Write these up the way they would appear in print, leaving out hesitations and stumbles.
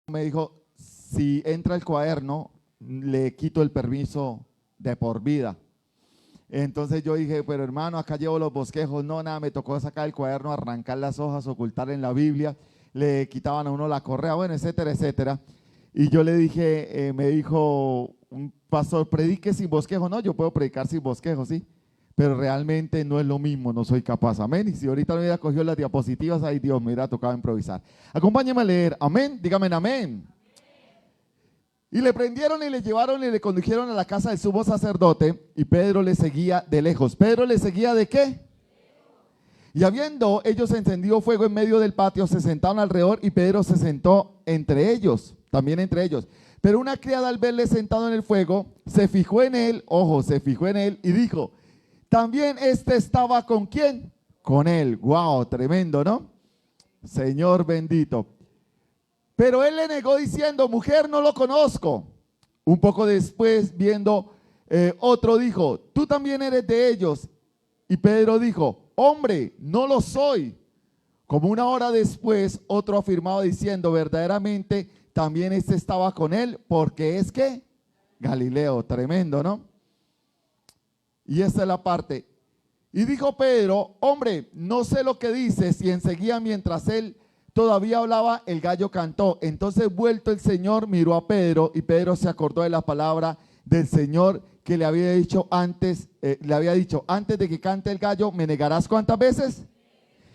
Me dijo, si entra el cuaderno, le quito el permiso de por vida. Entonces yo dije, pero hermano, acá llevo los bosquejos. No, nada, me tocó sacar el cuaderno, arrancar las hojas, ocultar en la Biblia. Le quitaban a uno la correa, bueno, etcétera, etcétera. Y yo le dije, me dijo un pastor, predique sin bosquejo. No, yo puedo predicar sin bosquejo, sí, pero realmente no es lo mismo, no soy capaz, amén. Y si ahorita me hubiera cogido las diapositivas, ay Dios, me hubiera tocado improvisar. Acompáñeme a leer, amén, dígame amén. Y le prendieron y le llevaron y le condujeron a la casa del sumo sacerdote, y Pedro le seguía de lejos. ¿Pedro le seguía de qué? Y habiendo ellos encendido fuego en medio del patio, se sentaron alrededor y Pedro se sentó entre ellos, también entre ellos. Pero una criada, al verle sentado en el fuego, se fijó en él, ojo, se fijó en él y dijo, también estaba ¿con quién? Con él. Wow, tremendo, ¿no? Señor bendito. Pero él le negó diciendo, mujer, no lo conozco. Un poco después, viendo, otro dijo, tú también eres de ellos. Y Pedro dijo, hombre, no lo soy. Como una hora después, otro afirmaba diciendo, verdaderamente también estaba con él, porque es que Galileo, tremendo, ¿no? Y esta es la parte. Y dijo Pedro, hombre, no sé lo que dices. Y enseguida, mientras él todavía hablaba, el gallo cantó. Entonces, vuelto el Señor, miró a Pedro, y Pedro se acordó de la palabra del Señor que le había dicho antes, antes de que cante el gallo, ¿me negarás cuántas veces?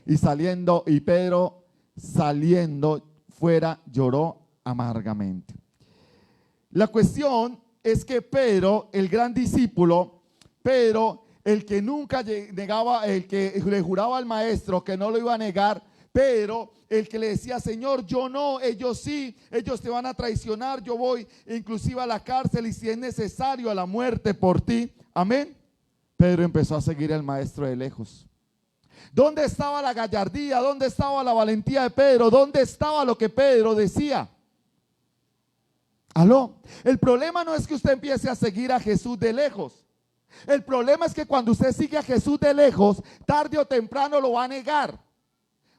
Y Pedro saliendo fuera lloró amargamente. La cuestión es que Pedro, el gran discípulo, Pedro, el que nunca negaba, el que le juraba al maestro que no lo iba a negar, Pedro, el que le decía, Señor, yo no, ellos sí, ellos te van a traicionar, yo voy inclusive a la cárcel y si es necesario a la muerte por ti, amén. Pedro empezó a seguir al maestro de lejos. ¿Dónde estaba la gallardía? ¿Dónde estaba la valentía de Pedro? ¿Dónde estaba lo que Pedro decía? Aló, el problema no es que usted empiece a seguir a Jesús de lejos. El problema es que cuando usted sigue a Jesús de lejos, tarde o temprano lo va a negar.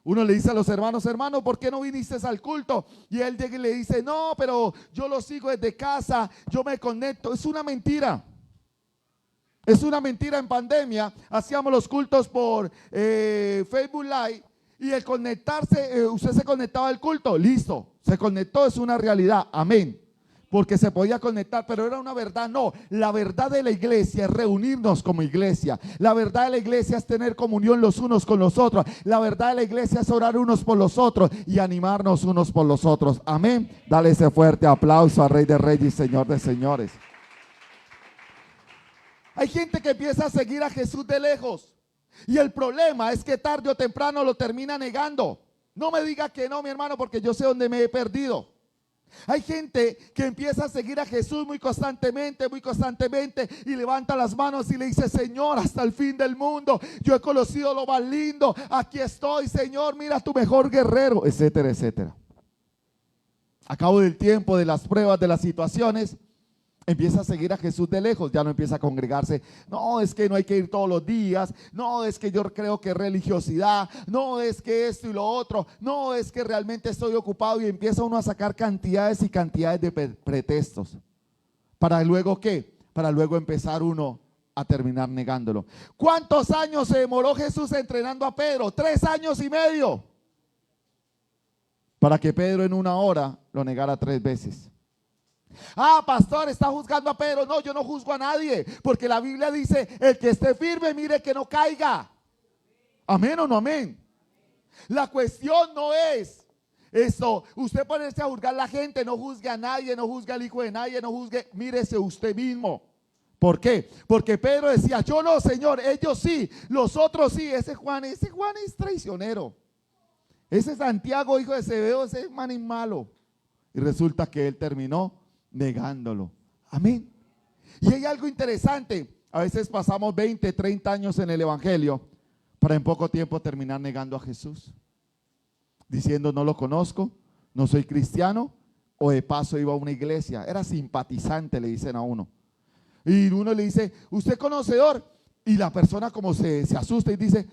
Uno le dice a los hermanos, hermano, ¿por qué no viniste al culto? Y él llega y le dice, no, pero yo lo sigo desde casa, yo me conecto. Es una mentira. Es una mentira. En pandemia hacíamos los cultos por Facebook Live y el conectarse, usted se conectaba al culto, listo, se conectó, es una realidad, amén. Porque se podía conectar, pero era una verdad. No, la verdad de la iglesia es reunirnos como iglesia. La verdad de la iglesia es tener comunión los unos con los otros. La verdad de la iglesia es orar unos por los otros y animarnos unos por los otros. Amén. Dale ese fuerte aplauso al Rey de Reyes y Señor de Señores. Hay gente que empieza a seguir a Jesús de lejos y el problema es que tarde o temprano lo termina negando. No me diga que no, mi hermano, porque yo sé dónde me he perdido. Hay gente que empieza a seguir a Jesús muy constantemente y levanta las manos y le dice, Señor, hasta el fin del mundo, yo he conocido lo más lindo, aquí estoy, Señor, mira tu mejor guerrero, etcétera, etcétera. A cabo del tiempo, de las pruebas, de las situaciones, empieza a seguir a Jesús de lejos, ya no empieza a congregarse. No, es que no hay que ir todos los días. No, es que yo creo que religiosidad. No, es que esto y lo otro. No, es que realmente estoy ocupado. Y empieza uno a sacar cantidades y cantidades de pretextos. ¿Para luego qué? Para luego empezar uno a terminar negándolo. ¿Cuántos años se demoró Jesús entrenando a Pedro? 3 años y medio. Para que Pedro en una hora lo negara 3 veces. Ah, pastor, está juzgando a Pedro. No, yo no juzgo a nadie, porque la Biblia dice, el que esté firme, mire que no caiga. Amén o no amén. La cuestión no es eso, usted ponerse a juzgar a la gente. No juzgue a nadie, no juzgue al hijo de nadie, no juzgue, mírese usted mismo. ¿Por qué? Porque Pedro decía, yo no, Señor, ellos sí, los otros sí. Ese Juan es traicionero. Ese Santiago, hijo de Zebedeo, ese man es malo. Y resulta que él terminó negándolo. Amén. Y hay algo interesante. A veces pasamos 20, 30 años en el evangelio para en poco tiempo terminar negando a Jesús, diciendo no lo conozco, no soy cristiano, o de paso iba a una iglesia, era simpatizante, le dicen a uno. Y uno le dice, ¿usted es conocedor? Y la persona como se asusta y dice,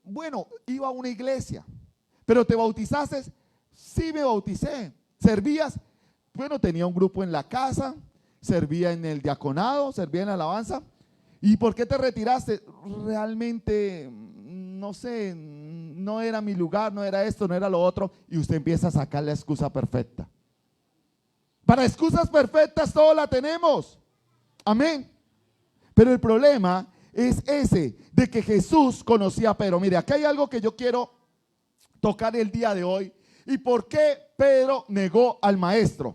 bueno, iba a una iglesia, pero te bautizaste. Sí, me bauticé. ¿Servías? Bueno, tenía un grupo en la casa, servía en el diaconado, servía en la alabanza. ¿Y por qué te retiraste? Realmente, no sé, no era mi lugar, no era esto, no era lo otro. Y usted empieza a sacar la excusa perfecta. Para excusas perfectas todos la tenemos. Amén. Pero el problema es ese, de que Jesús conocía a Pedro. Mire, acá hay algo que yo quiero tocar el día de hoy. ¿Y por qué Pedro negó al maestro?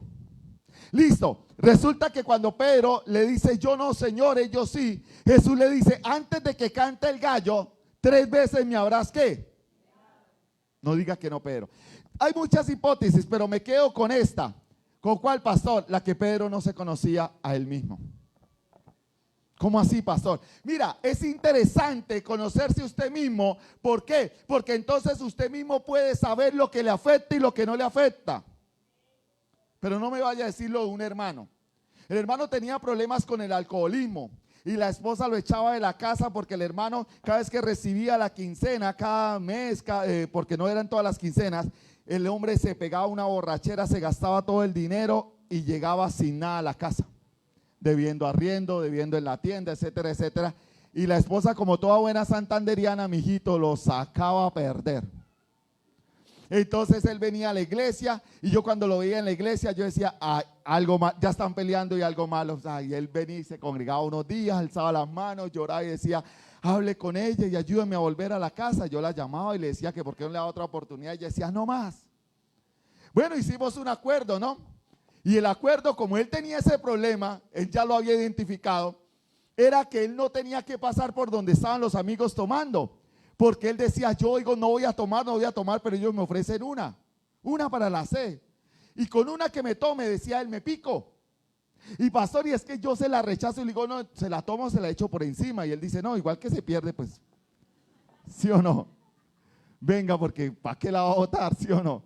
Listo, resulta que cuando Pedro le dice, yo no, Señor, yo sí, Jesús le dice, antes de que cante el gallo, 3 veces me habrás, ¿qué? No diga que no, Pedro. Hay muchas hipótesis, pero me quedo con esta. ¿Con cuál, pastor? La que Pedro no se conocía a él mismo. ¿Cómo así, pastor? Mira, es interesante conocerse usted mismo. ¿Por qué? Porque entonces usted mismo puede saber lo que le afecta y lo que no le afecta. Pero no me vaya a decirlo de un hermano. El hermano tenía problemas con el alcoholismo y la esposa lo echaba de la casa porque el hermano, cada vez que recibía la quincena, cada mes, porque no eran todas las quincenas, el hombre se pegaba una borrachera, se gastaba todo el dinero y llegaba sin nada a la casa, debiendo arriendo, debiendo en la tienda, etcétera, etcétera. Y la esposa, como toda buena santanderiana, mijito, lo sacaba a perder. Entonces él venía a la iglesia y yo cuando lo veía en la iglesia yo decía, algo mal, ya están peleando y algo malo. Y él venía y se congregaba unos días, alzaba las manos, lloraba y decía, hable con ella y ayúdeme a volver a la casa. Yo la llamaba y le decía que por qué no le daba otra oportunidad. Y ella decía, no más. Bueno, hicimos un acuerdo, ¿no? Y el acuerdo, como él tenía ese problema, él ya lo había identificado, era que él no tenía que pasar por donde estaban los amigos tomando. Porque él decía, yo oigo, no voy a tomar, pero ellos me ofrecen una para la sed. Y con una que me tome, decía él, me pico. Y pastor, y es que yo se la rechazo y le digo, no, se la tomo, se la echo por encima. Y él dice, no, igual que se pierde, pues, ¿sí o no? Venga, porque ¿para qué la va a botar, sí o no?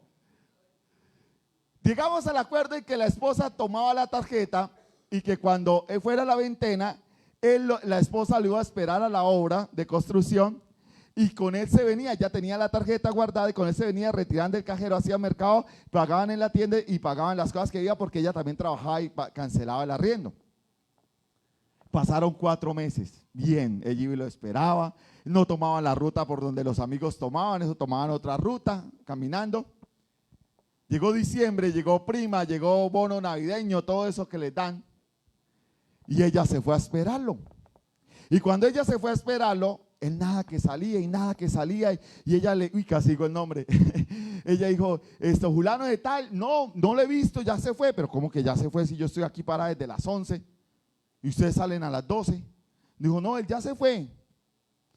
Llegamos al acuerdo en que la esposa tomaba la tarjeta y que cuando él fuera a la ventana, la esposa lo iba a esperar a la obra de construcción. Y con él se venía, ya tenía la tarjeta guardada y con él se venía retirando del cajero, hacía mercado, pagaban en la tienda y pagaban las cosas que iba porque ella también trabajaba y cancelaba el arriendo. Pasaron 4 meses, bien, ella iba y lo esperaba, no tomaban la ruta por donde los amigos tomaban, eso tomaban otra ruta, caminando. Llegó diciembre, llegó prima, llegó bono navideño, todo eso que les dan. Y ella se fue a esperarlo. Y cuando ella se fue a esperarlo, él nada que salía y nada que salía y ella le, casi digo el nombre, ella dijo, fulano de tal, no lo he visto, ya se fue, pero ¿cómo que ya se fue si yo estoy aquí parada desde las 11 y ustedes salen a las 12? Dijo, no, él ya se fue.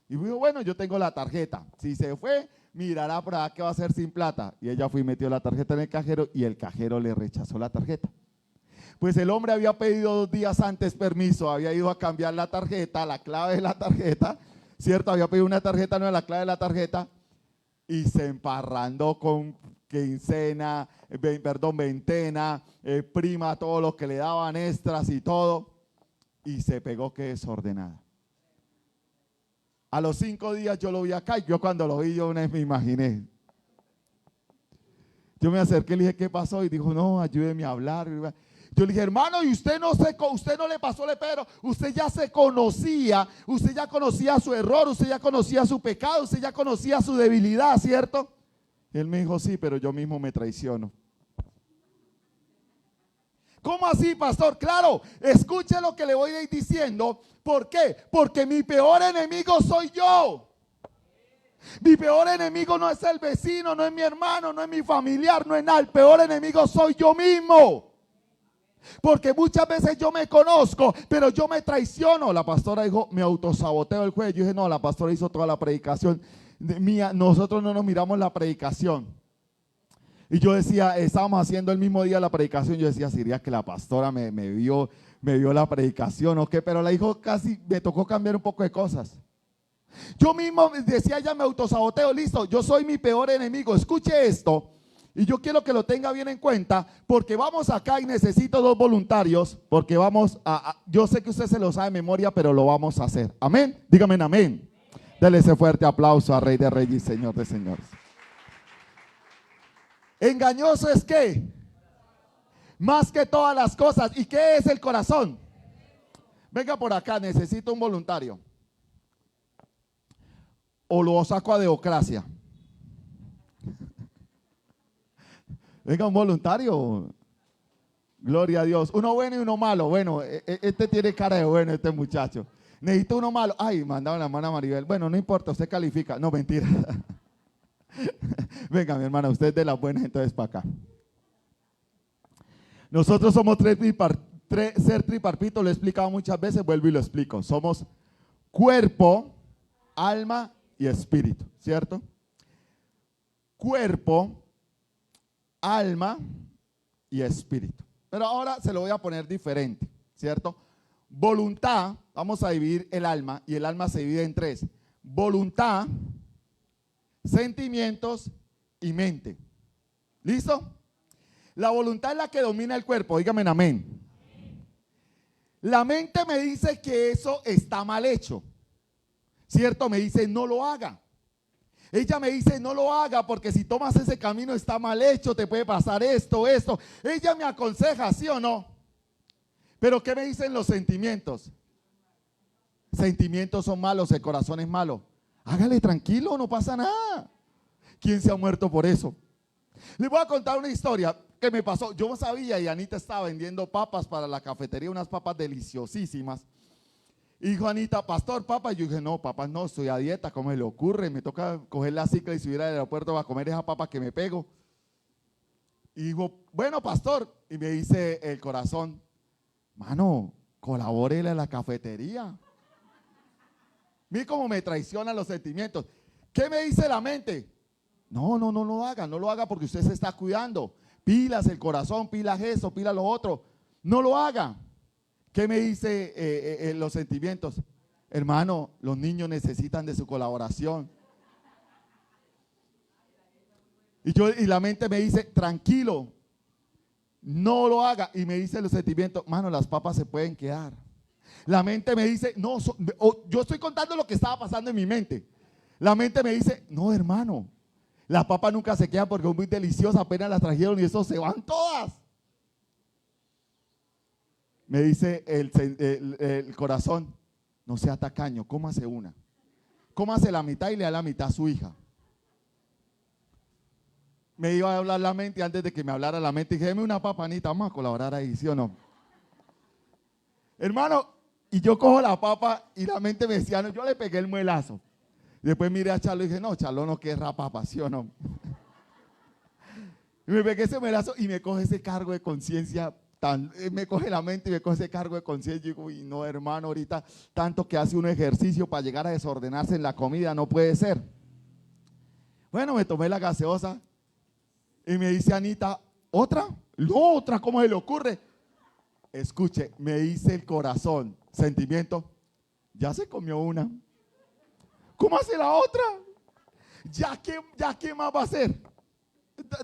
Y dijo, bueno, yo tengo la tarjeta, si se fue, mirará por allá qué va a hacer sin plata. Y ella fue y metió la tarjeta en el cajero y el cajero le rechazó la tarjeta. Pues el hombre había pedido 2 días antes permiso, había ido a cambiar la tarjeta, la clave de la tarjeta, ¿cierto? Había pedido una tarjeta nueva, la clave de la tarjeta, y se emparrandó con quincena, veintena, prima, todo lo que le daban extras y todo, y se pegó que desordenada. A los 5 días yo lo vi acá, y yo cuando lo vi, yo una vez me imaginé. Yo me acerqué y le dije, ¿qué pasó? Y dijo, no, ayúdeme a hablar. Yo le dije, hermano, y usted no le pasó, Pedro, usted ya se conocía, usted ya conocía su error, usted ya conocía su pecado, usted ya conocía su debilidad, ¿cierto? Y él me dijo, sí, pero yo mismo me traiciono. ¿Cómo así, pastor? Claro, escuche lo que le voy a ir diciendo. ¿Por qué? Porque mi peor enemigo soy yo. Mi peor enemigo no es el vecino, no es mi hermano, no es mi familiar, no es nada. El peor enemigo soy yo mismo. Porque muchas veces yo me conozco, pero yo me traiciono. La pastora dijo, me autosaboteo el jueves. Yo dije, no, la pastora hizo toda la predicación mía. Nosotros no nos miramos la predicación. Y yo decía, estábamos haciendo el mismo día la predicación. Yo decía, sería que la pastora me vio la predicación o qué. Pero la dijo casi, me tocó cambiar un poco de cosas. Yo mismo decía, ya me autosaboteo, listo, yo soy mi peor enemigo. Escuche esto. Y yo quiero que lo tenga bien en cuenta, porque vamos acá y necesito 2 voluntarios, porque vamos yo sé que usted se lo sabe de memoria, pero lo vamos a hacer. Amén. Dígame amén. Dele ese fuerte aplauso a Rey de Reyes y Señor de Señores. Engañoso es ¿qué? Más que todas las cosas. ¿Y qué es el corazón? Venga por acá, necesito un voluntario. O lo saco a democracia. Venga, un voluntario. Gloria a Dios. Uno bueno y uno malo. Bueno, este tiene cara de bueno, este muchacho. Necesito uno malo. Ay, mandaron la hermana Maribel. Bueno, no importa, usted califica. No, mentira. Venga, mi hermana, usted es de las buenas, entonces para acá. Nosotros somos ser tripartito, lo he explicado muchas veces, vuelvo y lo explico. Somos cuerpo, alma y espíritu, ¿cierto? Cuerpo, alma y espíritu. Pero ahora se lo voy a poner diferente, ¿cierto? Voluntad, vamos a dividir el alma y el alma se divide en tres. Voluntad, sentimientos y mente. ¿Listo? La voluntad es la que domina el cuerpo, dígame amén. La mente me dice que eso está mal hecho, ¿cierto? Me dice no lo haga. Ella me dice no lo haga porque si tomas ese camino está mal hecho, te puede pasar esto. Ella me aconseja, ¿sí o no? Pero ¿qué me dicen los sentimientos? Sentimientos son malos, el corazón es malo. Hágale tranquilo, no pasa nada. ¿Quién se ha muerto por eso? Les voy a contar una historia que me pasó. Yo no sabía y Anita estaba vendiendo papas para la cafetería, unas papas deliciosísimas. Y dijo Anita, pastor, papas. Yo dije, no, papas no, estoy a dieta, ¿cómo me le ocurre? Me toca coger la cicla y subir al aeropuerto para comer esa papa que me pego. Y dijo, bueno, pastor. Y me dice el corazón, mano, colabórele a la cafetería. Mira cómo me traicionan los sentimientos. ¿Qué me dice la mente? No lo haga porque usted se está cuidando. Pilas el corazón, pilas eso, pilas lo otro. No lo haga. ¿Qué me dice los sentimientos? Hermano, los niños necesitan de su colaboración. Y la mente me dice, tranquilo, no lo haga. Y me dice los sentimientos, mano, las papas se pueden quedar. La mente me dice, no, yo estoy contando lo que estaba pasando en mi mente. La mente me dice, no, hermano, las papas nunca se quedan porque son muy deliciosas, apenas las trajeron y eso se van todas. Me dice el corazón, no sea tacaño, cómase una. Cómase la mitad y le da la mitad a su hija. Me iba a hablar la mente antes de que me hablara la mente. Dije, deme una papa, Anita, vamos a colaborar ahí, ¿sí o no? Hermano, y yo cojo la papa y la mente me decía, no, yo le pegué el muelazo. Después miré a Charlo y dije, no, Charlo no querrá papa, ¿sí o no? Y me pegué ese muelazo y me coge ese cargo de conciencia. Me coge la mente y me coge ese cargo de conciencia y digo, uy, no, hermano, ahorita tanto que hace un ejercicio para llegar a desordenarse en la comida, no puede ser. Bueno, me tomé la gaseosa y me dice Anita, ¿otra? No, otra, ¿cómo se le ocurre? Escuche, me dice el corazón, sentimiento, ya se comió una. ¿Cómo hace la otra? ¿Ya qué más va a hacer?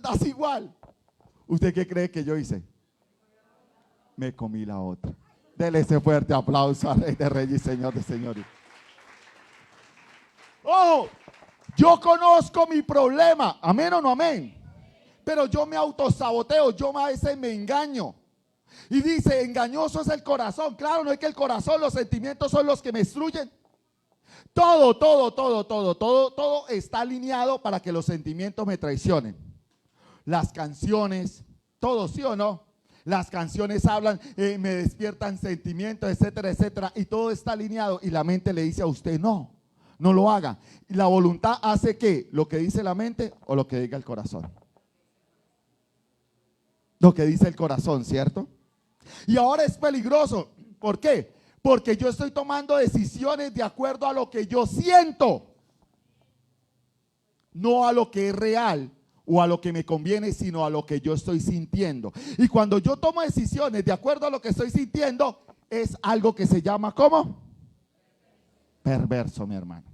Das igual. ¿Usted qué cree que yo hice? Me comí la otra. Dele ese fuerte aplauso al Rey de Reyes y Señor de Señores. ¡Oh! Yo conozco mi problema. ¿Amén o no amén? Pero yo me autosaboteo, yo a veces me engaño. Y dice, engañoso es el corazón. Claro, no es que el corazón, los sentimientos son los que me destruyen. Todo está alineado para que los sentimientos me traicionen. Las canciones, todo, ¿sí o no? Las canciones hablan, me despiertan sentimientos, etcétera, etcétera. Y todo está alineado y la mente le dice a usted, no lo haga. Y la voluntad hace ¿qué? Lo que dice la mente o lo que diga el corazón. Lo que dice el corazón, ¿cierto? Y ahora es peligroso. ¿Por qué? Porque yo estoy tomando decisiones de acuerdo a lo que yo siento. No a lo que es real o a lo que me conviene, sino a lo que yo estoy sintiendo. Y cuando yo tomo decisiones de acuerdo a lo que estoy sintiendo, es algo que se llama, ¿cómo? Perverso, mi hermano.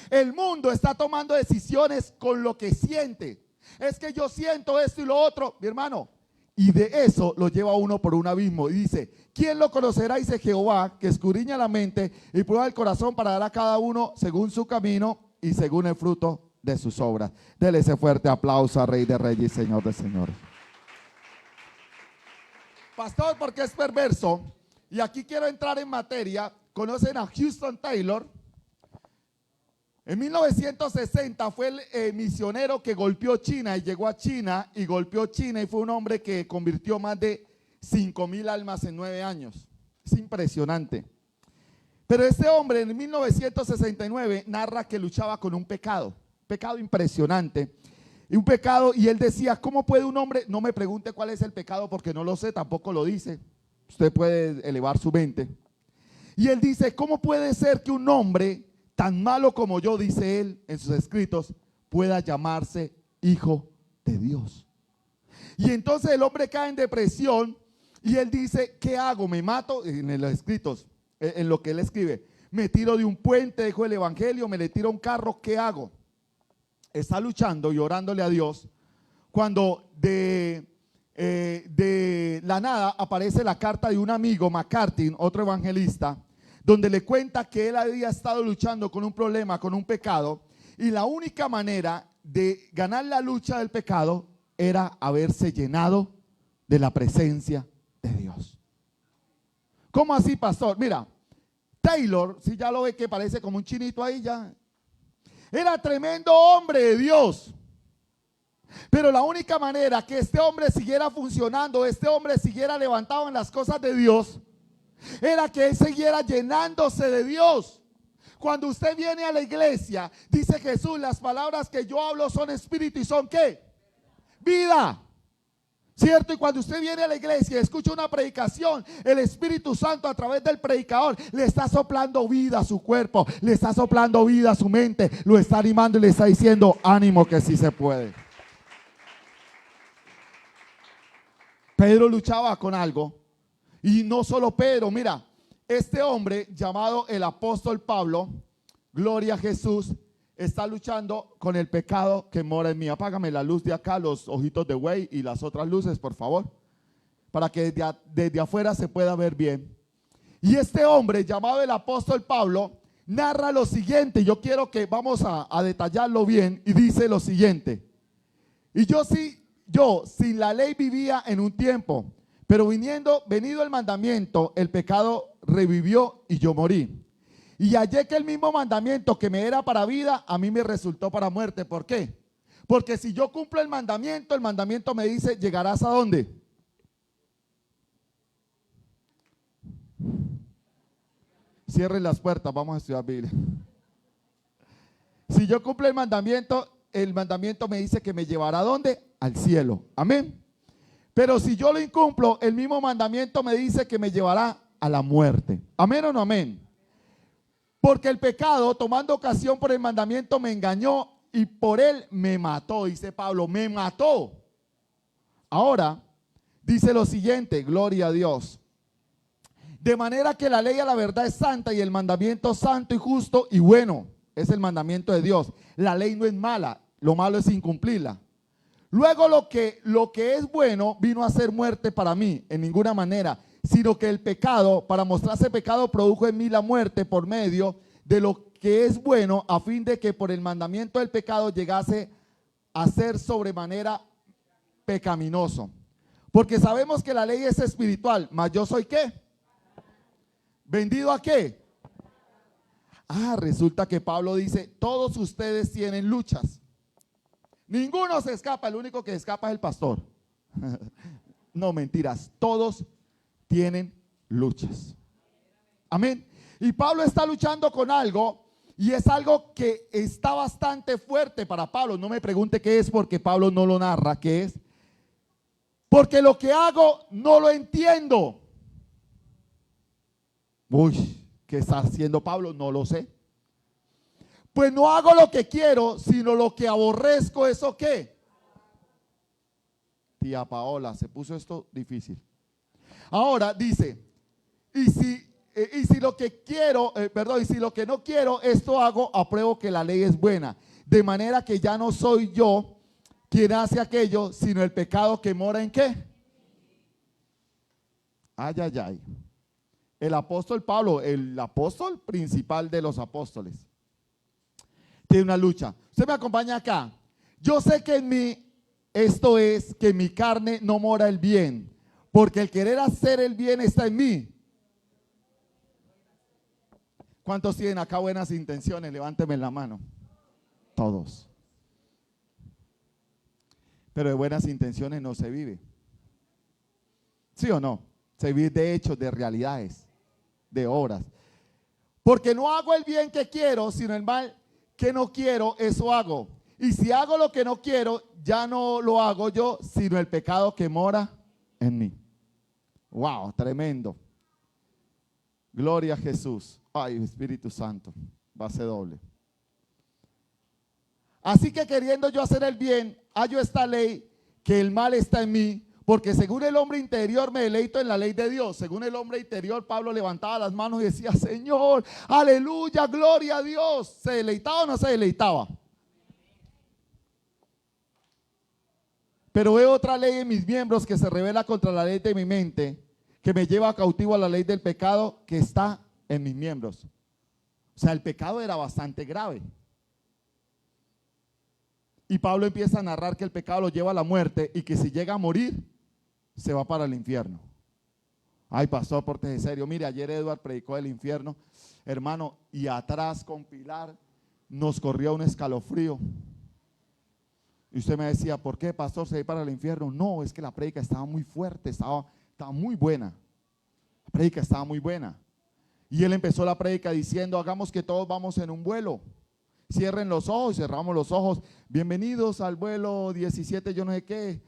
El mundo está tomando decisiones con lo que siente. Es que yo siento esto y lo otro, mi hermano. Y de eso lo lleva uno por un abismo. Y dice, ¿quién lo conocerá? Dice Jehová, que escudriña la mente y prueba el corazón para dar a cada uno según su camino y según el fruto de sus obras. Dele ese fuerte aplauso a Rey de Reyes y Señor de Señores. Pastor, ¿por qué es perverso? Y aquí quiero entrar en materia. ¿Conocen a Hudson Taylor? En 1960 fue el misionero que golpeó China y llegó a China y golpeó China y fue un hombre que convirtió más de 5,000 almas en 9 años. Es impresionante. Pero este hombre en 1969 narra que luchaba con un pecado impresionante. Y un pecado, y él decía, ¿cómo puede un hombre? No me pregunte cuál es el pecado porque no lo sé, tampoco lo dice. Usted puede elevar su mente. Y él dice, ¿cómo puede ser que un hombre tan malo como yo, dice él en sus escritos, pueda llamarse hijo de Dios? Y entonces el hombre cae en depresión y él dice, ¿qué hago? ¿Me mato? En los escritos, en lo que él escribe, me tiro de un puente, dejo el evangelio, me le tiro a un carro, ¿qué hago? Está luchando y orándole a Dios cuando de la nada aparece la carta de un amigo, McCarthy, otro evangelista, donde le cuenta que él había estado luchando con un problema, con un pecado, y la única manera de ganar la lucha del pecado era haberse llenado de la presencia de Dios. ¿Cómo así, pastor? Mira, Taylor, si ya lo ve que parece como un chinito ahí ya, era tremendo hombre de Dios. Pero la única manera que este hombre siguiera funcionando, este hombre siguiera levantado en las cosas de Dios, era que él siguiera llenándose de Dios. Cuando usted viene a la iglesia, dice Jesús, las palabras que yo hablo son espíritu y son ¿qué? Vida. ¿Cierto? Y cuando usted viene a la iglesia y escucha una predicación, el Espíritu Santo a través del predicador le está soplando vida a su cuerpo, le está soplando vida a su mente, lo está animando y le está diciendo ánimo que sí se puede. Pedro luchaba con algo y no solo Pedro, mira, este hombre llamado el apóstol Pablo, gloria a Jesús, está luchando con el pecado que mora en mí. Apágame la luz de acá, los ojitos de güey y las otras luces, por favor, para que desde afuera se pueda ver bien. Y este hombre llamado el apóstol Pablo narra lo siguiente. Yo quiero que vamos a detallarlo bien. Y dice lo siguiente: y yo sin la ley vivía en un tiempo, pero venido el mandamiento, el pecado revivió y yo morí. Y hallé que el mismo mandamiento que me era para vida, a mí me resultó para muerte. ¿Por qué? Porque si yo cumplo el mandamiento me dice, ¿llegarás a dónde? Cierren las puertas, vamos a estudiar Biblia. Si yo cumplo el mandamiento me dice que me llevará ¿a dónde? Al cielo. Amén. Pero si yo lo incumplo, el mismo mandamiento me dice que me llevará a la muerte. ¿Amén o no amén? Porque el pecado, tomando ocasión por el mandamiento, me engañó y por él me mató, dice Pablo, me mató. Ahora, dice lo siguiente, gloria a Dios. De manera que la ley a la verdad es santa y el mandamiento santo y justo y bueno. Es el mandamiento de Dios. La ley no es mala, lo malo es incumplirla. Luego lo que es bueno vino a ser muerte para mí, en ninguna manera, sino que el pecado, para mostrarse pecado, produjo en mí la muerte por medio de lo que es bueno, a fin de que por el mandamiento del pecado llegase a ser sobremanera pecaminoso. Porque sabemos que la ley es espiritual, mas yo soy ¿qué? ¿Vendido a qué? Resulta que Pablo dice, todos ustedes tienen luchas. Ninguno se escapa, el único que escapa es el pastor. No, mentiras, todos tienen luchas. Amén. Y Pablo está luchando con algo y es algo que está bastante fuerte para Pablo. No me pregunte qué es porque Pablo no lo narra, qué es. Porque lo que hago no lo entiendo. Uy, ¿qué está haciendo Pablo? No lo sé. Pues no hago lo que quiero, sino lo que aborrezco. ¿Eso qué? Tía Paola, se puso esto difícil. Ahora dice, y si lo que quiero, y si lo que no quiero, esto hago, apruebo que la ley es buena. De manera que ya no soy yo quien hace aquello, sino el pecado que mora en ¿qué? Ay, ay, ay. El apóstol Pablo, el apóstol principal de los apóstoles. tiene una lucha. Usted me acompaña acá. Yo sé que en mí, esto es, que en mi carne no mora el bien, porque el querer hacer el bien está en mí. ¿Cuántos tienen acá buenas intenciones? Levánteme la mano. Todos. Pero de buenas intenciones no se vive. ¿Sí o no? Se vive de hechos, de realidades, de obras. Porque no hago el bien que quiero, sino el mal que no quiero, eso hago. Y si hago lo que no quiero, ya no lo hago yo, sino el pecado que mora en mí. Wow, tremendo. Gloria a Jesús. Ay, Espíritu Santo, base doble. Así que queriendo yo hacer el bien, hallo esta ley, que el mal está en mí, porque según el hombre interior me deleito en la ley de Dios. Según el hombre interior, Pablo levantaba las manos y decía, Señor, aleluya, gloria a Dios. ¿Se deleitaba o no se deleitaba? Pero veo otra ley en mis miembros que se revela contra la ley de mi mente, que me lleva cautivo a la ley del pecado que está en mis miembros. O sea, el pecado era bastante grave. Y Pablo empieza a narrar que el pecado lo lleva a la muerte y que si llega a morir, se va para el infierno. Ay, pastor, pórtese serio. Mire, ayer Edward predicó del infierno, hermano, y atrás con Pilar nos corría un escalofrío. Y usted me decía, ¿por qué, pastor, se va para el infierno? No, es que la prédica estaba muy fuerte, estaba muy buena. La prédica estaba muy buena. Y él empezó la prédica diciendo, hagamos que todos vamos en un vuelo. Cierren los ojos, cerramos los ojos. Bienvenidos al vuelo 17, yo no sé qué.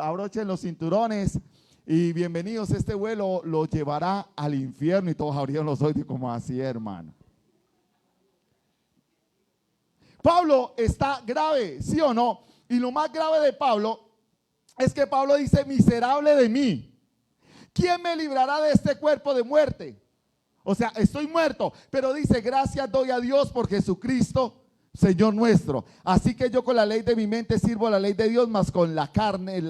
Abrochen los cinturones y bienvenidos. Este vuelo los llevará al infierno. Y todos abrieron los ojos y como así, hermano. Pablo está grave, ¿sí o no? Y lo más grave de Pablo es que Pablo dice, miserable de mí. ¿Quién me librará de este cuerpo de muerte? O sea, estoy muerto, pero dice, gracias doy a Dios por Jesucristo, Señor nuestro. Así que yo con la ley de mi mente sirvo a la ley de Dios, más con la carne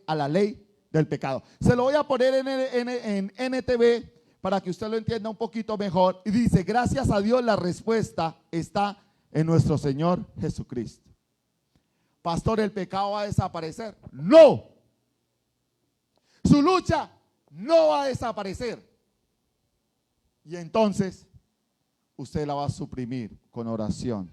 a la ley del pecado. Se lo voy a poner en NTV para que usted lo entienda un poquito mejor. Y dice, gracias a Dios la respuesta está en nuestro Señor Jesucristo. Pastor, ¿el pecado va a desaparecer? No. Su lucha no va a desaparecer. Y entonces usted la va a suprimir con oración.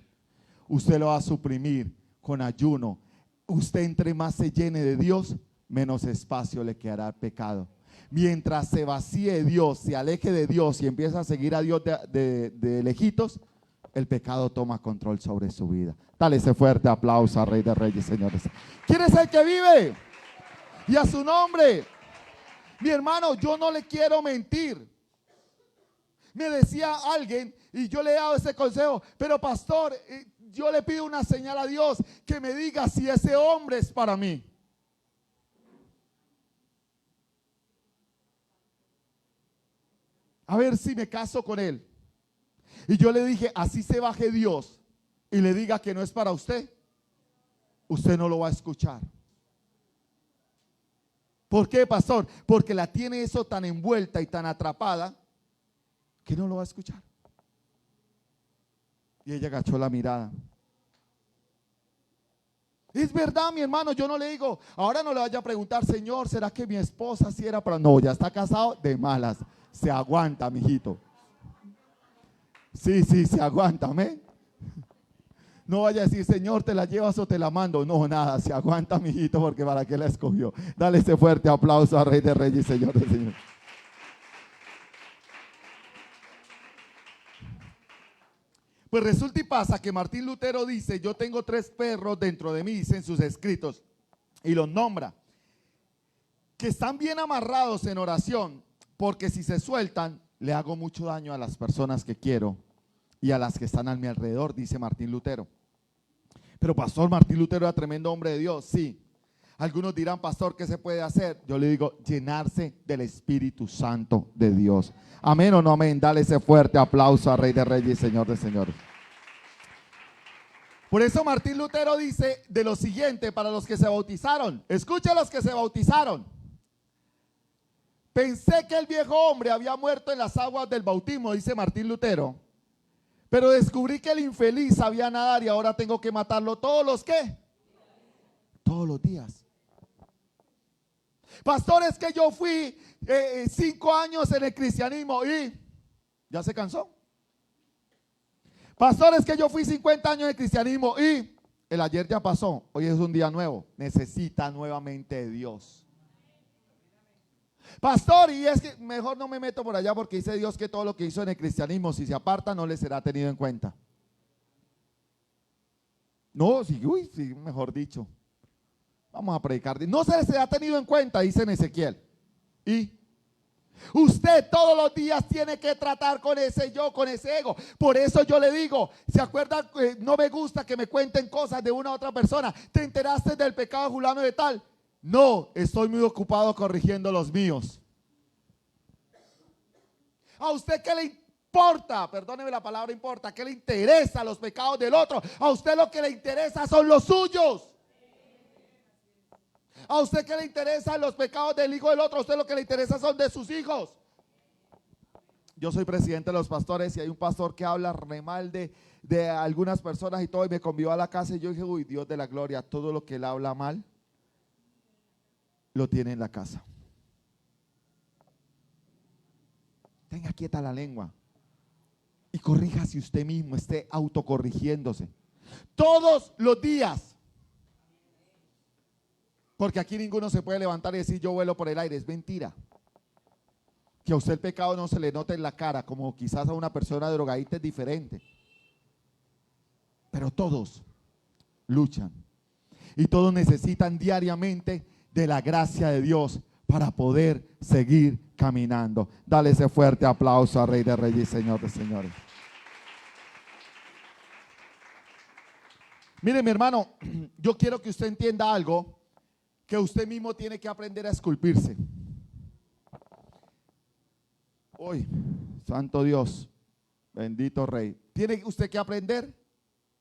Usted lo va a suprimir con ayuno. Usted entre más se llene de Dios, menos espacio le quedará al pecado. Mientras se vacíe Dios, se aleje de Dios y empieza a seguir a Dios de lejitos, el pecado toma control sobre su vida. Dale ese fuerte aplauso a Rey de Reyes, señores. ¿Quién es el que vive? Y a su nombre. Mi hermano, yo no le quiero mentir. Me decía alguien, y yo le he dado ese consejo, pero pastor, yo le pido una señal a Dios que me diga si ese hombre es para mí. A ver si me caso con él. Y yo le dije, así se baje Dios y le diga que no es para usted, usted no lo va a escuchar. ¿Por qué, pastor? Porque la tiene eso tan envuelta y tan atrapada que no lo va a escuchar. Y ella agachó la mirada. Es verdad, mi hermano, yo no le digo, ahora no le vaya a preguntar, Señor, ¿será que mi esposa sí era para? No, ya está casado de malas, se aguanta, mijito. Sí, se aguanta, amén. No vaya a decir, Señor, ¿te la llevas o te la mando? No, nada, se aguanta, mijito, porque para qué la escogió. Dale ese fuerte aplauso a Rey de Reyes y Señor de Señores. Pues resulta y pasa que Martín Lutero dice, yo tengo 3 perros dentro de mí, dice en sus escritos, y los nombra, que están bien amarrados en oración, porque si se sueltan, le hago mucho daño a las personas que quiero y a las que están a mi alrededor, dice Martín Lutero. Pero pastor, Martín Lutero era tremendo hombre de Dios, sí. Algunos dirán, pastor, ¿qué se puede hacer? Yo le digo, llenarse del Espíritu Santo de Dios. Amén o no amén. Dale ese fuerte aplauso a Rey de Reyes y Señor de Señores. Por eso Martín Lutero dice de lo siguiente para los que se bautizaron. Escucha a los que se bautizaron. Pensé que el viejo hombre había muerto en las aguas del bautismo, dice Martín Lutero. Pero descubrí que el infeliz sabía nadar y ahora tengo que matarlo todos los ¿qué? Todos los días. Pastor, es que yo fui 5 años en el cristianismo y ya se cansó. Pastor, es que yo fui 50 años en el cristianismo y el ayer ya pasó, hoy es un día nuevo. Necesita nuevamente de Dios. Pastor, y es que mejor no me meto por allá porque dice Dios que todo lo que hizo en el cristianismo, si se aparta, no le será tenido en cuenta. No, sí, uy, sí, mejor dicho. Vamos a predicar. No se les ha tenido en cuenta, dice en Ezequiel. Y usted todos los días tiene que tratar con ese yo, con ese ego. Por eso yo le digo, ¿se acuerdan? No me gusta que me cuenten cosas de una u otra persona. ¿Te enteraste del pecado de fulano de tal? No, estoy muy ocupado corrigiendo los míos. ¿A usted qué le importa? Perdóneme la palabra importa. ¿Qué le interesa los pecados del otro? A usted lo que le interesa son los suyos. ¿A usted qué le interesan los pecados del hijo del otro? A usted lo que le interesa son de sus hijos. Yo soy presidente de los pastores y hay un pastor que habla re mal de algunas personas y todo, y me convidó a la casa y yo dije, uy, Dios de la gloria, todo lo que él habla mal lo tiene en la casa. Tenga quieta la lengua y corríjase usted mismo, esté autocorrigiéndose todos los días. Porque aquí ninguno se puede levantar y decir yo vuelo por el aire, es mentira. Que a usted el pecado no se le note en la cara, como quizás a una persona drogadita es diferente. Pero todos luchan y todos necesitan diariamente de la gracia de Dios para poder seguir caminando. Dale ese fuerte aplauso a Rey de Reyes y Señor de Señores. Mire, mi hermano, yo quiero que usted entienda algo, que usted mismo tiene que aprender a esculpirse. Hoy, santo Dios, bendito Rey, tiene usted que aprender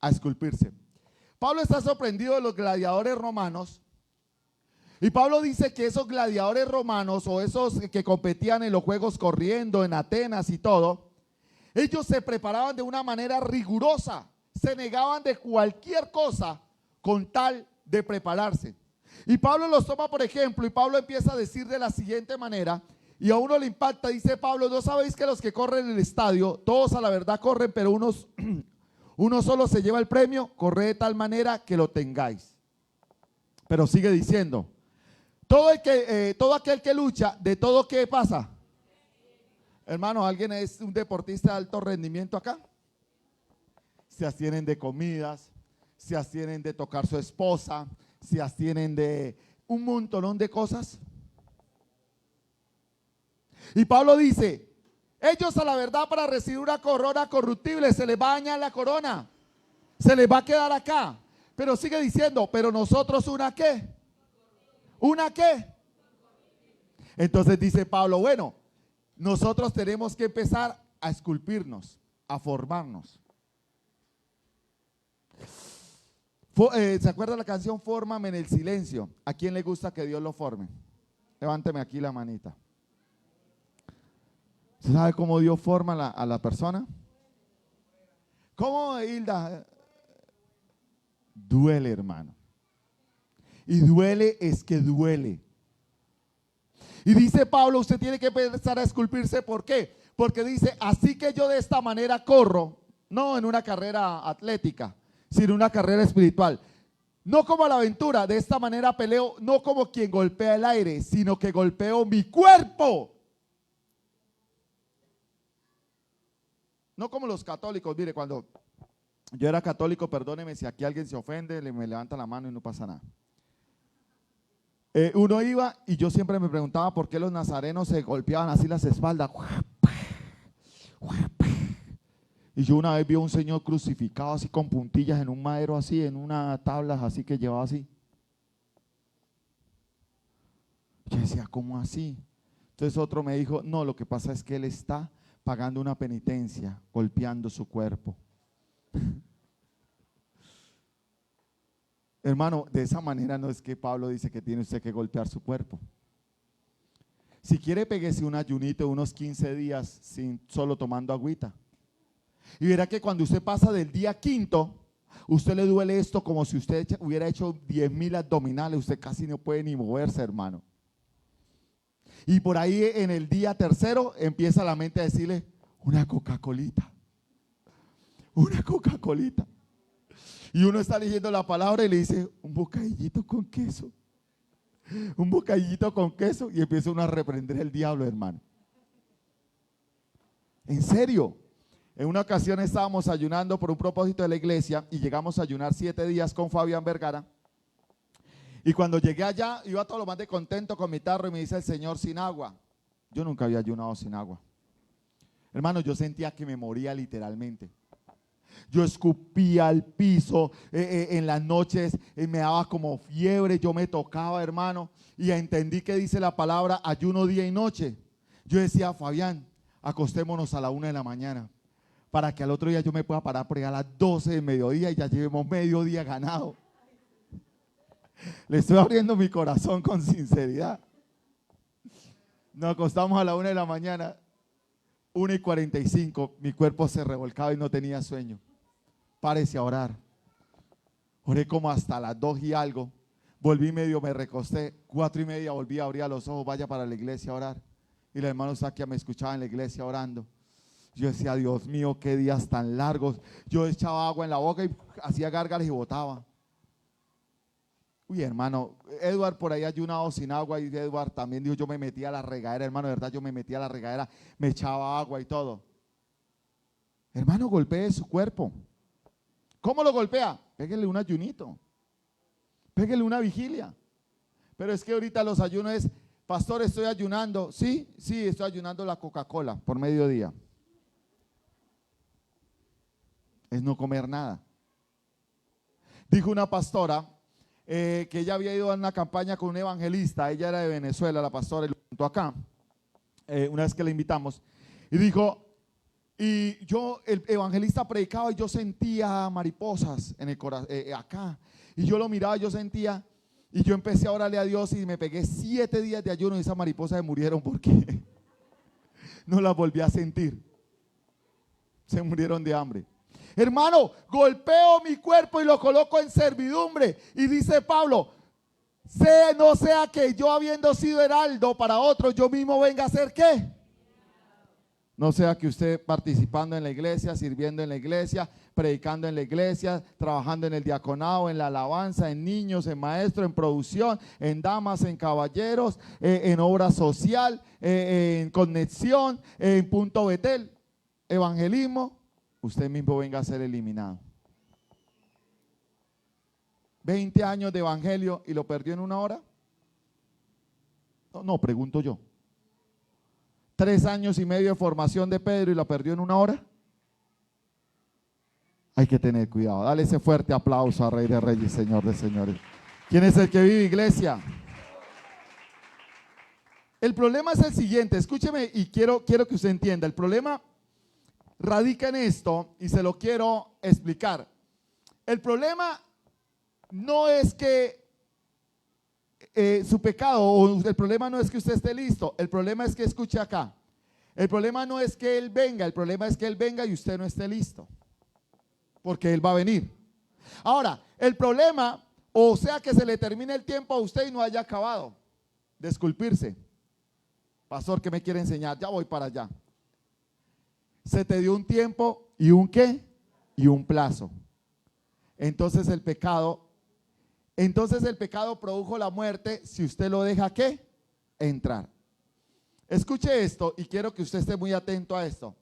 a esculpirse. Pablo está sorprendido de los gladiadores romanos. Y Pablo dice que esos gladiadores romanos o esos que competían en los juegos corriendo en Atenas y todo, ellos se preparaban de una manera rigurosa, se negaban de cualquier cosa con tal de prepararse. Y Pablo los toma por ejemplo y Pablo empieza a decir de la siguiente manera, y a uno le impacta, dice Pablo, ¿no sabéis que los que corren en el estadio, todos a la verdad corren, pero uno solo se lleva el premio? Corre de tal manera que lo tengáis. Pero sigue diciendo, todo aquel que lucha, de todo ¿qué pasa? Hermano, ¿alguien es un deportista de alto rendimiento acá? Se abstienen de comidas, se abstienen de tocar su esposa, se abstienen de un montón de cosas. Y Pablo dice, ellos a la verdad para recibir una corona corruptible se les va a dañar la corona, se les va a quedar acá. Pero sigue diciendo, pero nosotros ¿una qué? ¿Una qué? Entonces dice Pablo, bueno, nosotros tenemos que empezar a esculpirnos, a formarnos. ¿Se acuerda la canción Fórmame en el silencio? ¿A quién le gusta que Dios lo forme? Levánteme aquí la manita. ¿Se sabe cómo Dios forma a la persona? ¿Cómo, Hilda? Duele, hermano. Y duele es que duele. Y dice Pablo, usted tiene que empezar a esculpirse. ¿Por qué? Porque dice, así que yo de esta manera corro, no en una carrera atlética, sino una carrera espiritual. No como a la aventura, de esta manera peleo, no como quien golpea el aire, sino que golpeo mi cuerpo. No como los católicos. Mire, cuando yo era católico, perdóneme si aquí alguien se ofende, me levanta la mano y no pasa nada. Uno iba y yo siempre me preguntaba por qué los nazarenos se golpeaban así las espaldas. Y yo una vez vi a un señor crucificado así con puntillas en un madero así, en una tabla así que llevaba así. Yo decía, ¿cómo así? Entonces otro me dijo, no, lo que pasa es que él está pagando una penitencia, golpeando su cuerpo. Hermano, de esa manera no es que Pablo dice que tiene usted que golpear su cuerpo. Si quiere, péguese un ayunito unos 15 días solo tomando agüita. Y verá que cuando usted pasa del día quinto, usted le duele esto como si usted hubiera hecho 10.000 abdominales. Usted casi no puede ni moverse, hermano. Y por ahí en el día tercero empieza la mente a decirle, una Coca-Colita, una Coca-Colita. Y uno está leyendo la palabra y le dice, un bocadillito con queso, un bocadillito con queso. Y empieza uno a reprender el diablo, hermano. En serio. En una ocasión estábamos ayunando por un propósito de la iglesia y llegamos a ayunar 7 días con Fabián Vergara. Y cuando llegué allá, iba todo lo más de contento con mi tarro y me dice el Señor, sin agua. Yo nunca había ayunado sin agua. Hermano, yo sentía que me moría literalmente. Yo escupía al piso en las noches, me daba como fiebre, yo me tocaba, hermano, y entendí que dice la palabra ayuno día y noche. Yo decía, Fabián, acostémonos a la 1 de la mañana, para que al otro día yo me pueda parar por allá a las 12 de mediodía y ya llevemos mediodía ganado. Le estoy abriendo mi corazón con sinceridad. Nos acostamos a la 1 de la mañana, 1:45, mi cuerpo se revolcaba y no tenía sueño. Párese a orar. Oré como hasta las 2 y algo. Volví medio, me recosté. 4:30 volví a abrir los ojos, vaya para la iglesia a orar. Y los hermanos Saquia me escuchaban en la iglesia orando. Yo decía, Dios mío, qué días tan largos. Yo echaba agua en la boca y hacía gárgaras y botaba. Uy, hermano, Edward por ahí ayunado sin agua y Edward también dijo, yo me metía a la regadera, hermano, de verdad, yo me metía a la regadera, me echaba agua y todo. Hermano, golpee su cuerpo. ¿Cómo lo golpea? Pégale un ayunito, pégale una vigilia. Pero es que ahorita los ayunos es, pastor, estoy ayunando. Sí, estoy ayunando la Coca-Cola por mediodía. Es no comer nada. Dijo una pastora que ella había ido a una campaña con un evangelista, ella era de Venezuela, la pastora, y lo contó acá, una vez que la invitamos, y dijo, y yo, el evangelista predicaba y yo sentía mariposas en el corazón, acá, y yo lo miraba, yo sentía, y yo empecé a orarle a Dios y me pegué 7 días de ayuno y esas mariposas se murieron porque no las volví a sentir, se murieron de hambre. Hermano, golpeo mi cuerpo y lo coloco en servidumbre. Y dice Pablo, no sea que yo habiendo sido heraldo para otros, yo mismo venga a ser ¿qué? No sea que usted participando en la iglesia, sirviendo en la iglesia, predicando en la iglesia, trabajando en el diaconado, en la alabanza, en niños, en maestros, en producción, en damas, en caballeros, en obra social, en conexión, en punto Betel, evangelismo. Usted mismo venga a ser eliminado. 20 años de evangelio y lo perdió en 1 hora. No, pregunto yo. 3 años y medio de formación de Pedro y lo perdió en 1 hora. Hay que tener cuidado. Dale ese fuerte aplauso a Rey de Reyes, Señor de Señores. ¿Quién es el que vive, iglesia? El problema es el siguiente. Escúcheme y quiero que usted entienda. El problema radica en esto y se lo quiero explicar. El problema no es que su pecado, o el problema no es que usted esté listo, el problema es que escuche acá. El problema no es que Él venga, el problema es que Él venga y usted no esté listo, porque Él va a venir. Ahora, el problema, o sea que se le termine el tiempo a usted y no haya acabado de esculpirse. Pastor, ¿qué me quiere enseñar? Ya voy para allá. Se te dio un tiempo y un ¿qué? Y un plazo. Entonces el pecado produjo la muerte si usted lo deja ¿qué? Entrar. Escuche esto y quiero que usted esté muy atento a esto.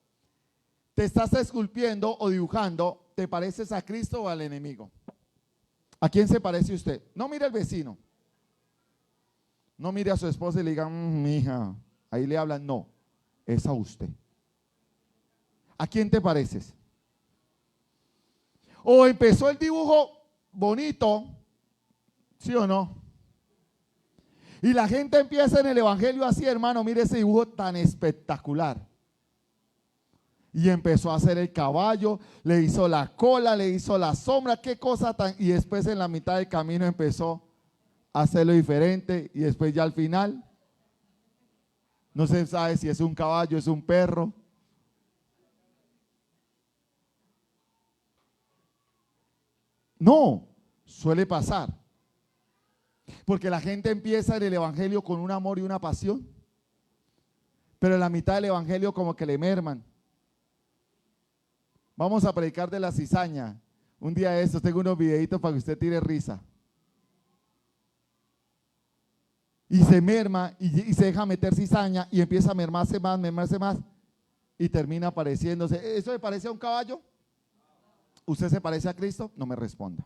Te estás esculpiendo o dibujando, ¿te pareces a Cristo o al enemigo? ¿A quién se parece usted? No mire al vecino. No mire a su esposa y le diga, mija, ahí le hablan, no, es a usted. ¿A quién te pareces? O empezó el dibujo bonito, ¿sí o no? Y la gente empieza en el evangelio así, hermano, mire ese dibujo tan espectacular. Y empezó a hacer el caballo, le hizo la cola, le hizo la sombra, qué cosa tan... Y después en la mitad del camino empezó a hacerlo diferente y después ya al final, no se sabe si es un caballo, es un perro. No, suele pasar. Porque la gente empieza en el evangelio con un amor y una pasión, pero en la mitad del evangelio como que le merman. Vamos a predicar de la cizaña. Un día de estos tengo unos videitos para que usted tire risa. Y se merma y se deja meter cizaña y empieza a mermarse más y termina pareciéndose. ¿Eso le parece a un caballo? ¿Usted se parece a Cristo? No me responda.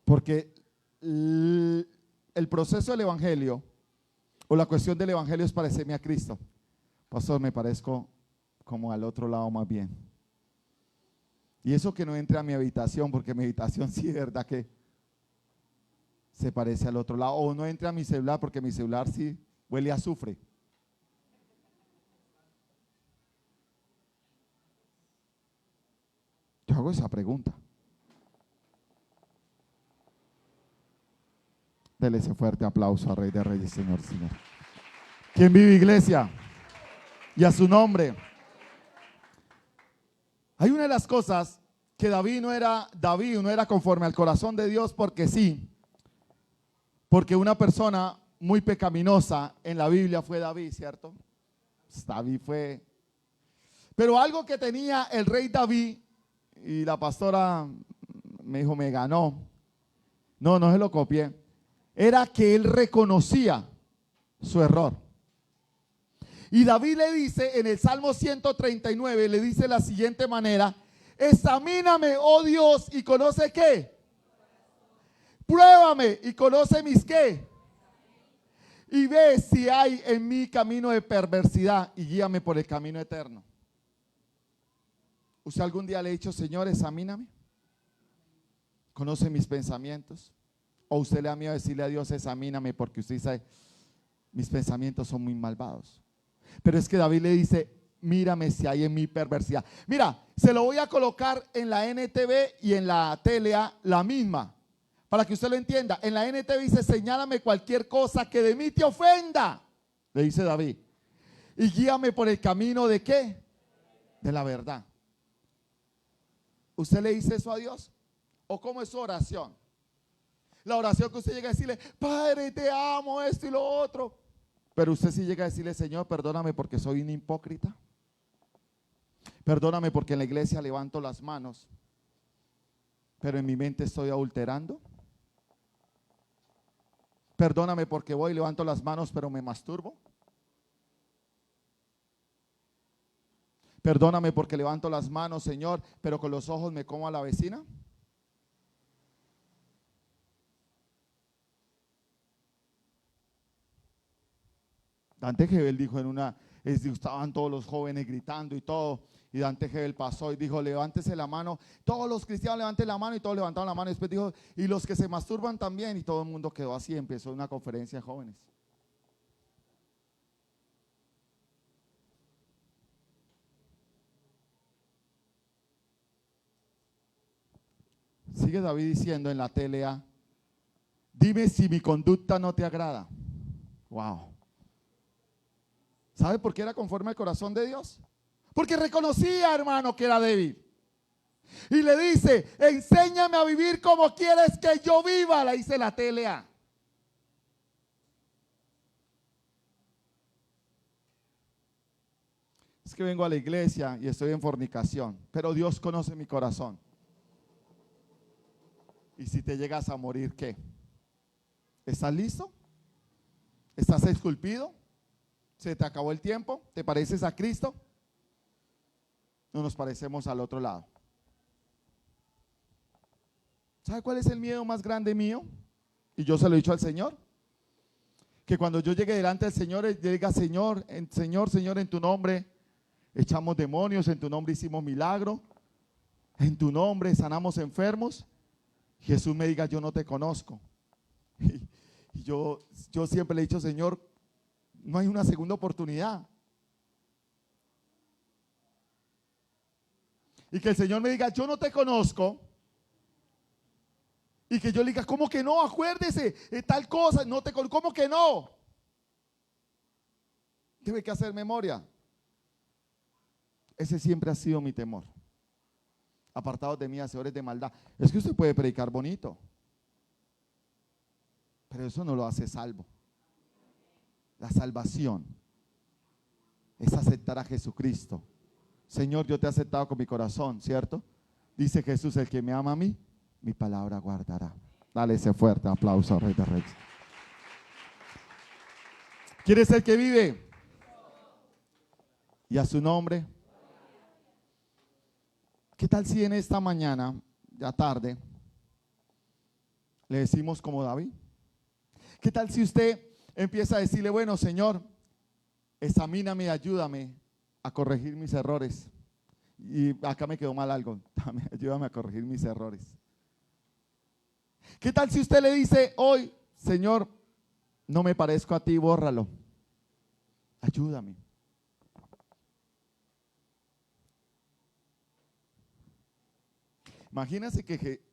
Porque el proceso del evangelio o la cuestión del evangelio es parecerme a Cristo. Pastor, me parezco como al otro lado más bien. Y eso que no entre a mi habitación, porque mi habitación sí es verdad que se parece al otro lado. O no entre a mi celular, porque mi celular sí huele a azufre. Yo hago esa pregunta. Dele ese fuerte aplauso a Rey de Reyes, Señor, Señor. ¿Quién vive, iglesia? Y a su nombre. Hay una de las cosas que David no era conforme al corazón de Dios porque sí. Porque una persona muy pecaminosa en la Biblia fue David, ¿cierto? David fue. Pero algo que tenía el rey David, y la pastora me dijo, me ganó. No se lo copié. Era que él reconocía su error. Y David le dice en el Salmo 139, le dice de la siguiente manera: examíname, oh Dios, y conoce qué. Pruébame y conoce mis qué. Y ve si hay en mí camino de perversidad y guíame por el camino eterno. ¿Usted algún día le ha dicho, Señor, examíname? ¿Conoce mis pensamientos? ¿O usted le da miedo decirle a Dios, examíname, porque usted sabe, mis pensamientos son muy malvados? Pero es que David le dice, mírame si hay en mí perversidad. Mira, se lo voy a colocar en la NTV y en la TLA la misma, para que usted lo entienda. En la NTV dice, señálame cualquier cosa que de mí te ofenda, le dice David, y guíame por el camino de ¿qué? De la verdad. ¿Usted le dice eso a Dios? ¿O cómo es su oración? La oración que usted llega a decirle, Padre, te amo, esto y lo otro. Pero usted sí llega a decirle, Señor, perdóname porque soy un hipócrita. Perdóname porque en la iglesia levanto las manos, pero en mi mente estoy adulterando. Perdóname porque voy y levanto las manos, pero me masturbo. Perdóname porque levanto las manos, Señor, pero con los ojos me como a la vecina. Dante Gebel dijo estaban todos los jóvenes gritando y todo, y Dante Gebel pasó y dijo, levántese la mano, todos los cristianos levanten la mano, y todos levantaron la mano, y después dijo, y los que se masturban también, y todo el mundo quedó así. Empezó una conferencia de jóvenes. Sigue David diciendo en la TLA, dime si mi conducta no te agrada. Wow. ¿Sabe por qué era conforme al corazón de Dios? Porque reconocía, hermano, que era débil. Y le dice, enséñame a vivir como quieres que yo viva, le dice la TLA. Es que vengo a la iglesia y estoy en fornicación, pero Dios conoce mi corazón. Y si te llegas a morir, ¿qué? ¿Estás listo? ¿Estás esculpido? ¿Se te acabó el tiempo? ¿Te pareces a Cristo? No nos parecemos al otro lado. ¿Sabe cuál es el miedo más grande mío? Y yo se lo he dicho al Señor. Que cuando yo llegue delante del Señor, Él diga, Señor, en tu nombre echamos demonios, en tu nombre hicimos milagro, en tu nombre sanamos enfermos. Jesús me diga, yo no te conozco. Y yo siempre le he dicho, Señor, no hay una segunda oportunidad. Y que el Señor me diga, yo no te conozco. Y que yo le diga, ¿cómo que no? Acuérdese, tal cosa, no te conozco. ¿Cómo que no? Tuve que hacer memoria. Ese siempre ha sido mi temor. Apartados de mí, hacedores de maldad. Es que usted puede predicar bonito, pero eso no lo hace salvo. La salvación es aceptar a Jesucristo. Señor, yo te he aceptado con mi corazón, ¿cierto? Dice Jesús, el que me ama a mí, mi palabra guardará. Dale ese fuerte aplauso a Rey de Reyes. ¿Quién es el que vive? Y a su nombre. ¿Qué tal si en esta mañana, ya tarde, le decimos como David? ¿Qué tal si usted empieza a decirle, bueno, Señor, examíname y ayúdame a corregir mis errores? Y acá me quedó mal algo. Ayúdame a corregir mis errores. ¿Qué tal si usted le dice hoy, Señor, no me parezco a ti, bórralo? Ayúdame. Imagínense que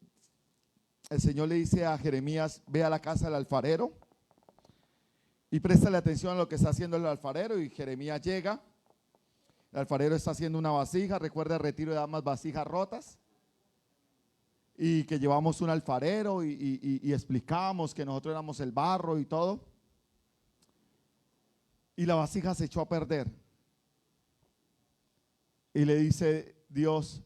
el Señor le dice a Jeremías, ve a la casa del alfarero y préstale atención a lo que está haciendo el alfarero. Y Jeremías llega, el alfarero está haciendo una vasija, recuerda el retiro de damas, vasijas rotas, y que llevamos un alfarero y explicamos que nosotros éramos el barro y todo, y la vasija se echó a perder, y le dice Dios,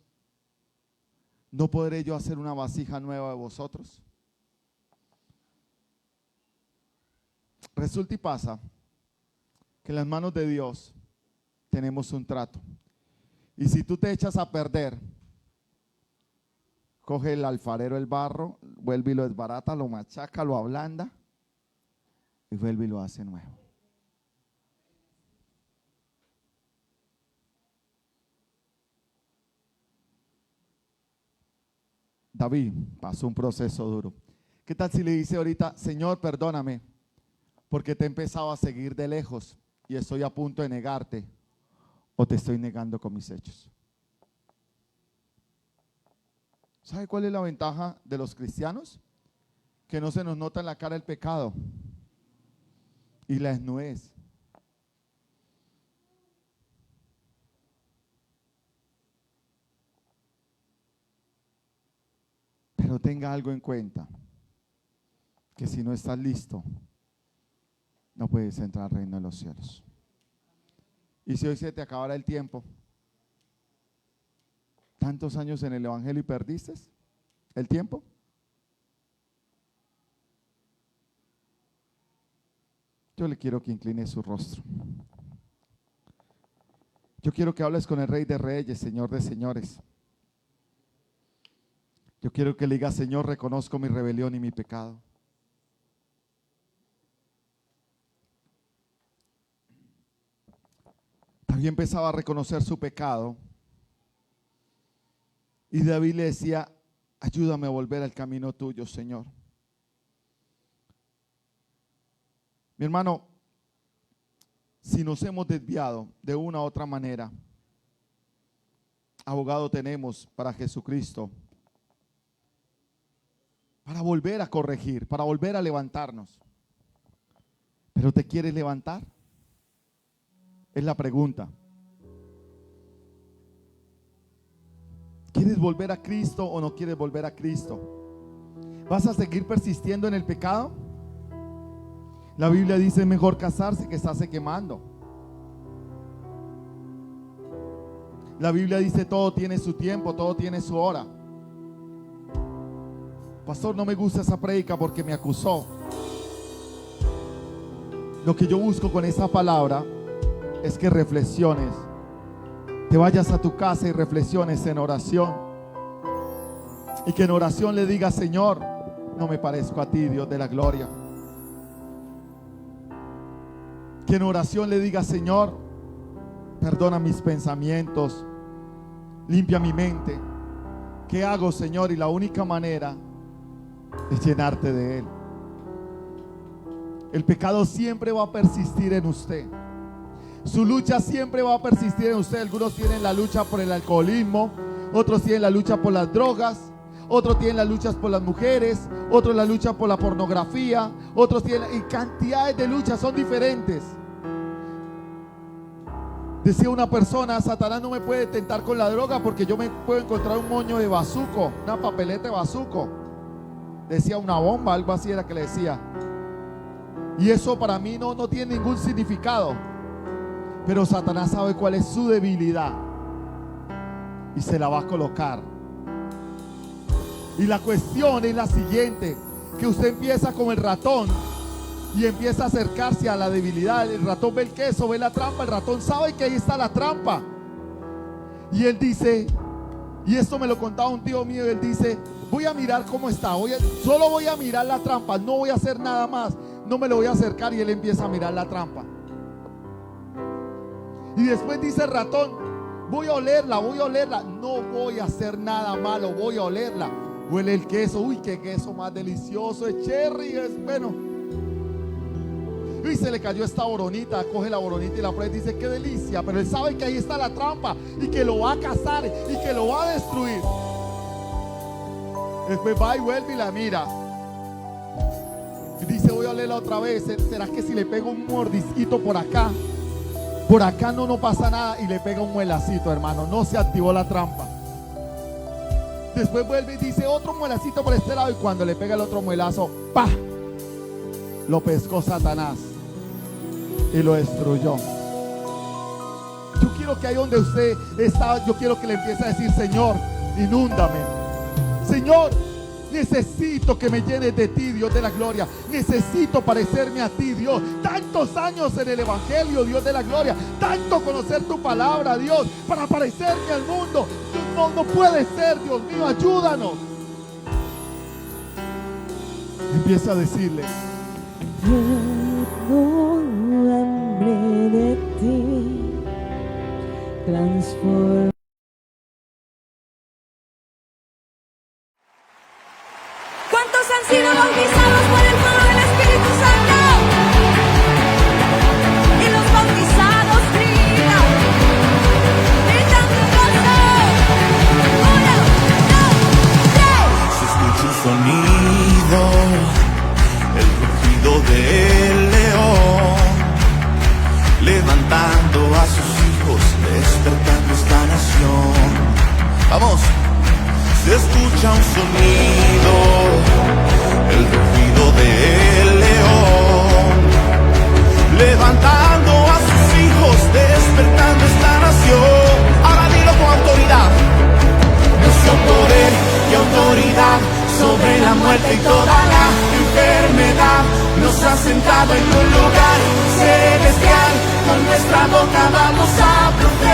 ¿no podré yo hacer una vasija nueva de vosotros? Resulta y pasa que en las manos de Dios tenemos un trato. Y si tú te echas a perder, coge el alfarero el barro, vuelve y lo desbarata, lo machaca, lo ablanda y vuelve y lo hace nuevo. David pasó un proceso duro. ¿Qué tal si le dice ahorita, Señor, perdóname, porque te he empezado a seguir de lejos y estoy a punto de negarte, o te estoy negando con mis hechos? ¿Sabe cuál es la ventaja de los cristianos? Que no se nos nota en la cara el pecado y la desnudez. Pero tenga algo en cuenta, que si no estás listo, no puedes entrar al reino de los cielos. Y si hoy se te acabara el tiempo, tantos años en el evangelio y perdiste el tiempo, yo le quiero que incline su rostro. Yo quiero que hables con el Rey de Reyes, Señor de Señores. Yo quiero que le digas, Señor, reconozco mi rebelión y mi pecado. David empezaba a reconocer su pecado y David le decía, ayúdame a volver al camino tuyo, Señor. Mi hermano, si nos hemos desviado de una u otra manera, abogado tenemos para Jesucristo, para volver a corregir, para volver a levantarnos. ¿Pero te quieres levantar? Es la pregunta. ¿Quieres volver a Cristo o no quieres volver a Cristo? ¿Vas a seguir persistiendo en el pecado? La Biblia dice, es mejor casarse que estarse quemando. La Biblia dice, todo tiene su tiempo, todo tiene su hora. Pastor, no me gusta esa prédica porque me acusó. Lo que yo busco con esa palabra es que reflexiones, te vayas a tu casa y reflexiones en oración, y que en oración le digas, Señor, no me parezco a ti, Dios de la gloria. Que en oración le digas, Señor, perdona mis pensamientos, limpia mi mente. ¿Qué hago, Señor? Y la única manera es llenarte de Él. El pecado siempre va a persistir en usted. Su lucha siempre va a persistir en usted. Algunos tienen la lucha por el alcoholismo, otros tienen la lucha por las drogas, otros tienen las luchas por las mujeres, otros la lucha por la pornografía, otros tienen, y cantidades de luchas son diferentes. Decía una persona, Satanás no me puede tentar con la droga porque yo me puedo encontrar un moño de bazuco, una papeleta de bazuco. Decía una bomba, algo así era que le decía. Y eso para mí no tiene ningún significado. Pero Satanás sabe cuál es su debilidad y se la va a colocar. Y la cuestión es la siguiente, que usted empieza como el ratón y empieza a acercarse a la debilidad. El ratón ve el queso, ve la trampa, el ratón sabe que ahí está la trampa. Y él dice, y esto me lo contaba un tío mío, él dice, voy a mirar cómo está, solo voy a mirar la trampa, no voy a hacer nada más, no me lo voy a acercar. Y él empieza a mirar la trampa. Y después dice el ratón, voy a olerla, no voy a hacer nada malo, voy a olerla. Huele el queso, uy, qué queso más delicioso, es cherry, es bueno. Y se le cayó esta boronita, coge la boronita y la prueba y dice, qué delicia. Pero él sabe que ahí está la trampa y que lo va a cazar y que lo va a destruir. Después va y vuelve y la mira. Y dice, voy a olerla otra vez. ¿Será que si le pego un mordisquito por acá no pasa nada? Y le pega un muelacito, hermano, no se activó la trampa. Después vuelve y dice, otro muelacito por este lado. Y cuando le pega el otro muelazo, ¡pah!, lo pescó Satanás y lo destruyó. Yo quiero que ahí donde usted está, yo quiero que le empiece a decir, Señor, inúndame. Señor, necesito que me llenes de ti, Dios de la gloria. Necesito parecerme a ti, Dios. Tantos años en el evangelio, Dios de la gloria. Tanto conocer tu palabra, Dios, para parecerme al mundo. No puede ser, Dios mío, ayúdanos. Empieza a decirle, tengo hambre de ti, transforma. ¿Cuántos han sido bautizados por el fuego del Espíritu Santo? Y los bautizados gritan gozo. 1, 2, 3. Se escucha un sonido, el rugido del león, levantando a sus hijos, despertando esta nación. Vamos. Se escucha un sonido, el rugido del león, levantando a sus hijos, despertando esta nación. Ahora dilo con autoridad. Nuestro poder y autoridad sobre la muerte y toda la enfermedad nos ha sentado en un lugar celestial. Con nuestra boca vamos a proclamar.